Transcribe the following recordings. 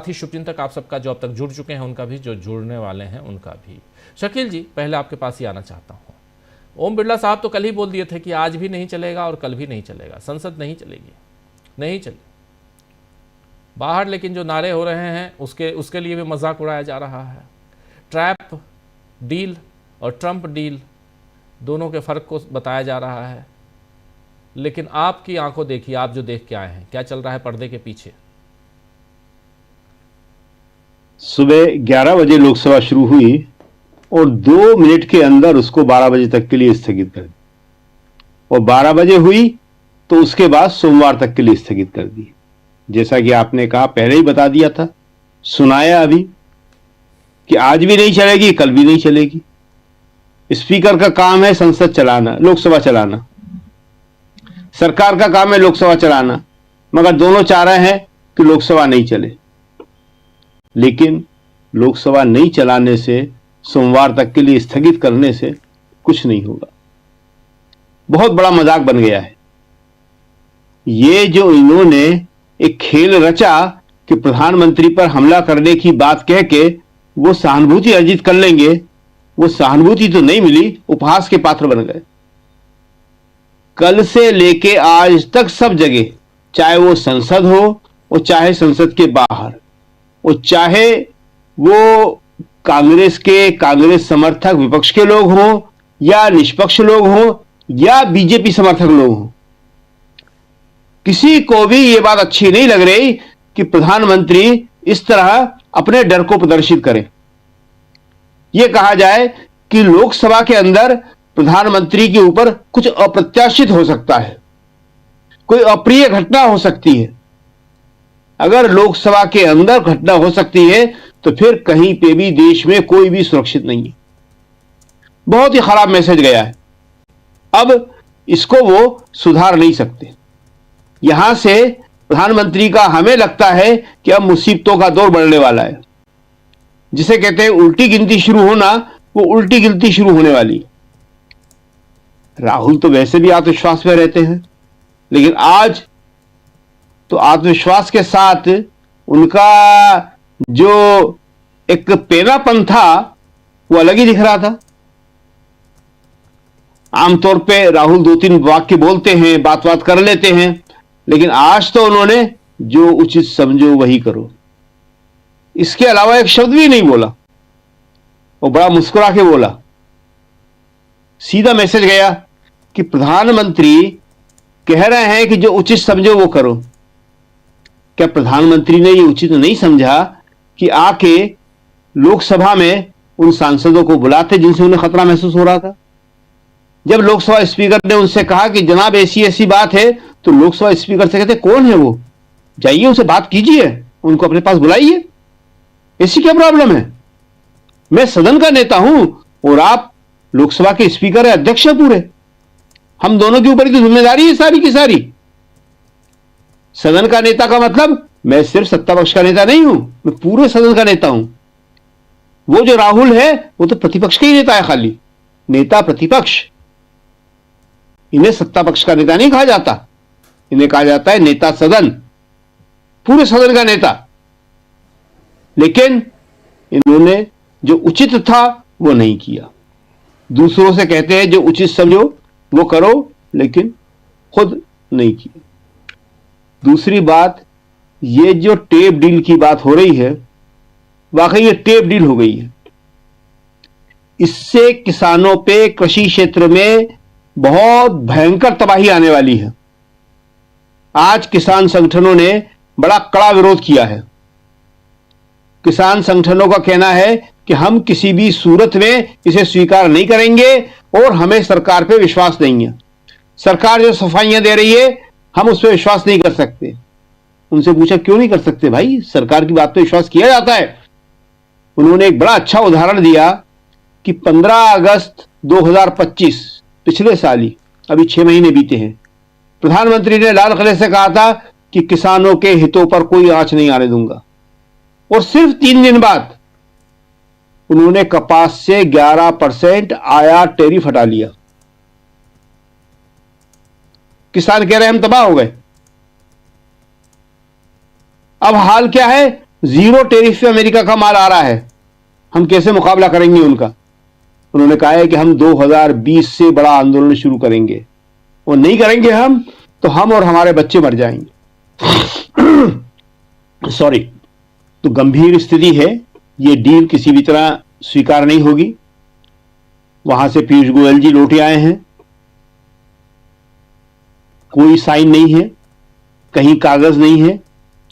ही शुभ तक आप सबका जो अब तक जुड़ चुके हैं उनका भी, जो जुड़ने वाले हैं उनका भी। शकील जी, पहले आपके पास ही आना चाहता हूँ। ओम बिरला साहब तो कल ही बोल दिए थे कि आज भी नहीं चलेगा और कल भी नहीं चलेगा, संसद नहीं चलेगी, नहीं चलेगी बाहर। लेकिन जो नारे हो रहे हैं उसके लिए भी मजाक उड़ाया जा रहा है। ट्रैप डील और ट्रंप डील दोनों के फर्क को बताया जा रहा है। लेकिन आपकी आंखों देखिए, आप जो देख के आए हैं, क्या चल रहा है पर्दे के पीछे। सुबह 11 बजे लोकसभा शुरू हुई और 2 मिनट के अंदर उसको 12 बजे तक के लिए स्थगित कर दी, और 12 बजे हुई तो उसके बाद सोमवार तक के लिए स्थगित कर दी। जैसा कि आपने कहा, पहले ही बता दिया था, सुनाया अभी कि आज भी नहीं चलेगी, कल भी नहीं चलेगी। स्पीकर का काम है संसद चलाना, लोकसभा चलाना। सरकार का काम है लोकसभा चलाना, मगर दोनों चाह रहे हैं कि लोकसभा नहीं चले। लेकिन लोकसभा नहीं चलाने से, सोमवार तक के लिए स्थगित करने से कुछ नहीं होगा। बहुत बड़ा मजाक बन गया है ये जो इन्होंने एक खेल रचा कि प्रधानमंत्री पर हमला करने की बात कह के वो सहानुभूति अर्जित कर लेंगे। वो सहानुभूति तो नहीं मिली, उपहास के पात्र बन गए। कल से लेके आज तक सब जगह, चाहे वो संसद हो और चाहे संसद के बाहर, और चाहे वो कांग्रेस समर्थक विपक्ष के लोग हों या निष्पक्ष लोग हों या बीजेपी समर्थक लोग हों, किसी को भी यह बात अच्छी नहीं लग रही कि प्रधानमंत्री इस तरह अपने डर को प्रदर्शित करें। यह कहा जाए कि लोकसभा के अंदर प्रधानमंत्री के ऊपर कुछ अप्रत्याशित हो सकता है, कोई अप्रिय घटना हो सकती है। अगर लोकसभा के अंदर घटना हो सकती है तो फिर कहीं पे भी देश में कोई भी सुरक्षित नहीं है। बहुत ही खराब मैसेज गया है। अब इसको वो सुधार नहीं सकते। यहां से प्रधानमंत्री का हमें लगता है कि अब मुसीबतों का दौर बढ़ने वाला है। जिसे कहते हैं उल्टी गिनती शुरू होना, वो उल्टी गिनती शुरू होने वाली। राहुल तो वैसे भी आत्मविश्वास में रहते हैं, लेकिन आज तो आत्मविश्वास के साथ उनका जो एक पेनापन था वो अलग ही दिख रहा था। आमतौर पे राहुल 2-3 वाक्य बोलते हैं, बात कर लेते हैं, लेकिन आज तो उन्होंने जो उचित समझो वही करो, इसके अलावा एक शब्द भी नहीं बोला। वो बड़ा मुस्कुरा के बोला। सीधा मैसेज गया कि प्रधानमंत्री कह रहे हैं कि जो उचित समझो वो करो। क्या प्रधानमंत्री ने ये उचित नहीं समझा कि आके लोकसभा में उन सांसदों को बुलाते जिनसे उन्हें खतरा महसूस हो रहा था? जब लोकसभा स्पीकर ने उनसे कहा कि जनाब ऐसी ऐसी बात है, तो लोकसभा स्पीकर से कहते कौन है वो, जाइए उनसे बात कीजिए, उनको अपने पास बुलाइए, ऐसी क्या प्रॉब्लम है? मैं सदन का नेता हूं और आप लोकसभा के स्पीकर है, अध्यक्ष है पूरे। हम दोनों के ऊपर की जिम्मेदारी है सारी की सारी। सदन का नेता का मतलब मैं सिर्फ सत्ता पक्ष का नेता नहीं हूं, मैं पूरे सदन का नेता हूं। वो जो राहुल है वो तो प्रतिपक्ष का ही नेता है, खाली नेता प्रतिपक्ष। इन्हें सत्ता पक्ष का नेता नहीं कहा जाता, इन्हें कहा जाता है नेता सदन, पूरे सदन का नेता। लेकिन इन्होंने जो उचित था वो नहीं किया। दूसरों से कहते हैं जो उचित समझो वो करो, लेकिन खुद नहीं किया। दूसरी बात, ये जो टेप डील की बात हो रही है, वाकई ये टेप डील हो गई है। इससे किसानों पे, कृषि क्षेत्र में बहुत भयंकर तबाही आने वाली है। आज किसान संगठनों ने बड़ा कड़ा विरोध किया है। किसान संगठनों का कहना है कि हम किसी भी सूरत में इसे स्वीकार नहीं करेंगे और हमें सरकार पे विश्वास नहीं है। सरकार जो सफाइयां दे रही है हम उस पर विश्वास नहीं कर सकते। उनसे पूछा क्यों नहीं कर सकते भाई, सरकार की बात पे विश्वास किया जाता है। उन्होंने एक बड़ा अच्छा उदाहरण दिया कि 15 अगस्त 2025, पिछले साल ही, अभी 6 महीने बीते हैं, प्रधानमंत्री ने लाल किले से कहा था कि किसानों के हितों पर कोई आंच नहीं आने दूंगा, और सिर्फ 3 दिन बाद उन्होंने कपास से 11% आयात टैरिफ हटा लिया। किसान कह रहे हैं हम तबाह हो गए। अब हाल क्या है, जीरो टैरिफ पे अमेरिका का माल आ रहा है, हम कैसे मुकाबला करेंगे उनका? उन्होंने कहा है कि हम 2020 से बड़ा आंदोलन शुरू करेंगे, और नहीं करेंगे हम तो हम और हमारे बच्चे मर जाएंगे। सॉरी। तो गंभीर स्थिति है, ये डील किसी भी तरह स्वीकार नहीं होगी। वहां से पीयूष गोयल जी लौटे आए हैं, कोई साइन नहीं है, कहीं कागज नहीं है,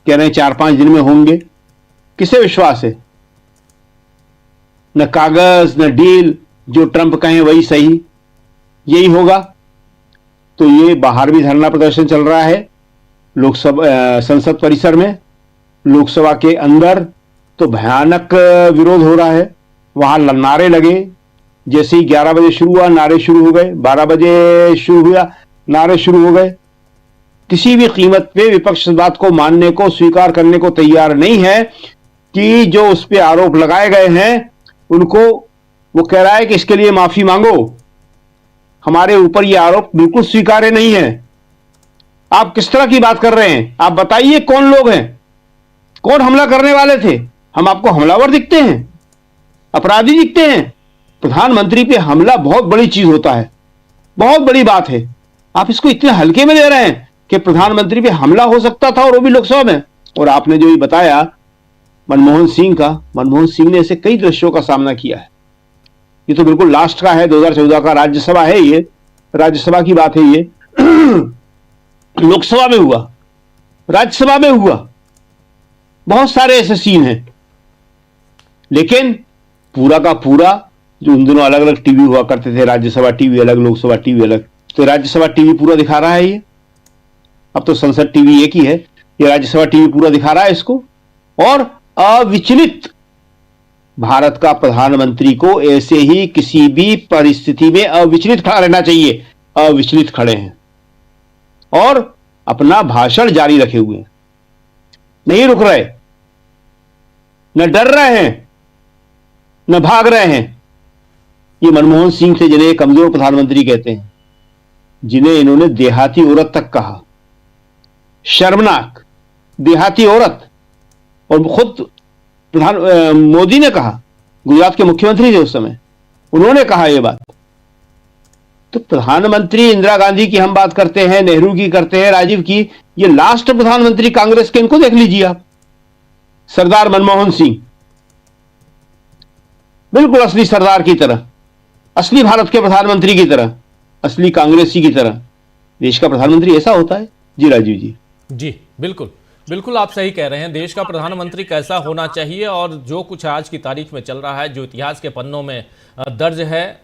कह रहे हैं 4-5 दिन में होंगे। किसे विश्वास है? न कागज न डील, जो ट्रंप कहें वही सही, यही होगा। तो ये बाहर भी धरना प्रदर्शन चल रहा है, लोकसभा संसद परिसर में, लोकसभा के अंदर तो भयानक विरोध हो रहा है। वहां नारे लगे, जैसे ही 11 बजे शुरू हुआ नारे शुरू हो गए, 12 बजे शुरू हुआ नारे शुरू हो गए। किसी भी कीमत पे विपक्ष इस बात को मानने को, स्वीकार करने को तैयार नहीं है कि जो उस पर आरोप लगाए गए हैं उनको, वो कह रहा है कि इसके लिए माफी मांगो, हमारे ऊपर ये आरोप बिल्कुल स्वीकार्य नहीं है। आप किस तरह की बात कर रहे हैं? आप बताइए कौन लोग हैं, कौन हमला करने वाले थे? हम आपको हमलावर दिखते हैं, अपराधी दिखते हैं? प्रधानमंत्री पे हमला बहुत बड़ी चीज होता है, बहुत बड़ी बात है। आप इसको इतने हल्के में ले रहे हैं कि प्रधानमंत्री पे हमला हो सकता था, और वो भी लोकसभा में। और आपने जो ये बताया मनमोहन सिंह का, मनमोहन सिंह ने ऐसे कई दृश्यों का सामना किया है। ये तो बिल्कुल लास्ट का है, 2014 का राज्यसभा है, ये राज्यसभा की बात है। ये लोकसभा में हुआ, राज्यसभा में हुआ, बहुत सारे ऐसे सीन हैं। लेकिन पूरा का पूरा, जो उन दोनों अलग अलग टीवी हुआ करते थे, राज्यसभा टीवी अलग, लोकसभा टीवी अलग, तो राज्यसभा टीवी पूरा दिखा रहा है ये। अब तो संसद टीवी एक ही है, ये राज्यसभा टीवी पूरा दिखा रहा है इसको। और अविचलित भारत का प्रधानमंत्री को ऐसे ही किसी भी परिस्थिति में अविचलित खड़ा रहना चाहिए। अविचलित खड़े हैं और अपना भाषण जारी रखे हुए हैं, नहीं रुक रहे, न डर रहे हैं, न भाग रहे हैं। ये मनमोहन सिंह थे जिन्हें कमजोर प्रधानमंत्री कहते हैं, जिन्हें इन्होंने देहाती औरत तक कहा, शर्मनाक देहाती औरत। और खुद मोदी ने कहा, गुजरात के मुख्यमंत्री थे उस समय, उन्होंने कहा यह बात। तो प्रधानमंत्री इंदिरा गांधी की हम बात करते हैं, नेहरू की करते हैं, राजीव की, ये लास्ट प्रधानमंत्री कांग्रेस के, इनको देख लीजिए आप, सरदार मनमोहन सिंह, बिल्कुल असली सरदार की तरह, असली भारत के प्रधानमंत्री की तरह, असली कांग्रेसी की तरह। देश का प्रधानमंत्री ऐसा होता है। जी राजीव जी। जी बिल्कुल बिल्कुल, आप सही कह रहे हैं। देश का प्रधानमंत्री कैसा होना चाहिए, और जो कुछ आज की तारीख में चल रहा है, जो इतिहास के पन्नों में दर्ज है,